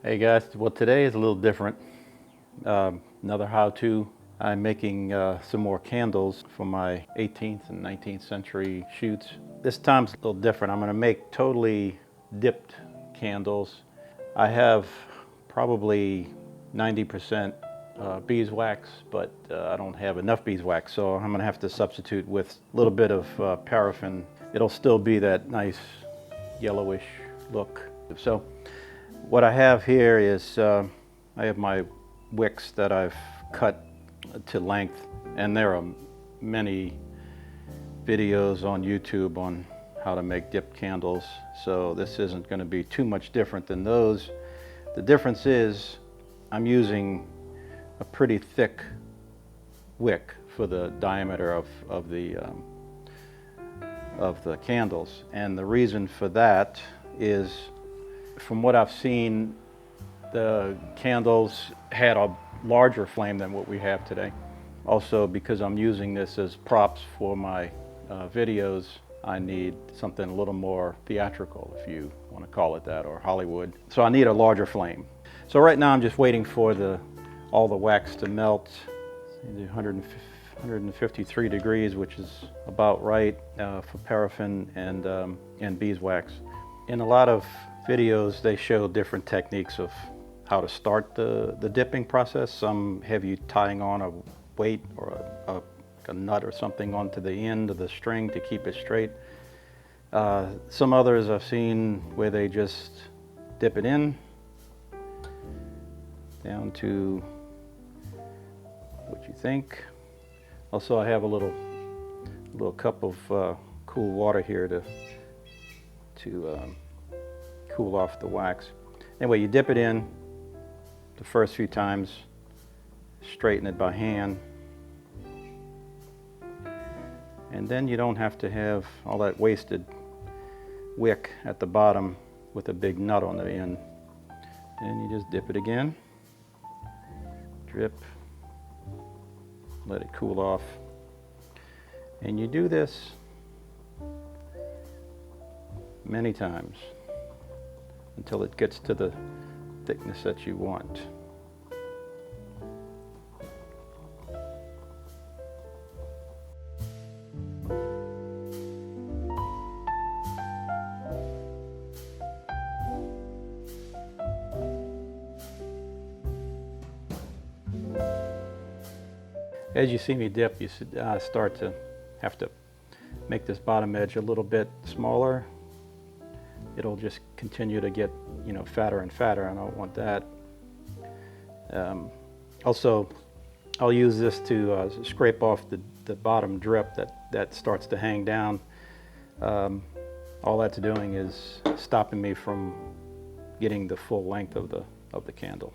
Hey guys, well today is a little different. Another how-to. I'm making some more candles for my 18th and 19th century shoots. This time's a little different. I'm going to make totally dipped candles. I have probably 90% beeswax, but I don't have enough beeswax, so I'm going to have to substitute with a little bit of paraffin. It'll still be that nice yellowish look. So what I have here is I have my wicks that I've cut to length, and there are many videos on YouTube on how to make dip candles, so this isn't going to be too much different than those. The difference is I'm using a pretty thick wick for the diameter of the candles, and the reason for that is, from what I've seen, the candles had a larger flame than what we have today. Also, because I'm using this as props for my videos, I need something a little more theatrical, if you want to call it that, or Hollywood. So I need a larger flame. So right now I'm just waiting for all the wax to melt. 153 degrees, which is about right for paraffin and beeswax. In a lot of videos, they show different techniques of how to start the dipping process. Some have you tying on a weight or a nut or something onto the end of the string to keep it straight. Some others I've seen where they just dip it in down to what you think. Also, I have a little cup of cool water here to cool off the wax. Anyway, you dip it in the first few times, straighten it by hand, and then you don't have to have all that wasted wick at the bottom with a big nut on the end. And you just dip it again, drip, let it cool off, and you do this many times until it gets to the thickness that you want. As you see me dip, you start to have to make this bottom edge a little bit smaller. It'll just continue to get, fatter and fatter. I don't want that. Also, I'll use this to scrape off the bottom drip that starts to hang down. All that's doing is stopping me from getting the full length of the candle.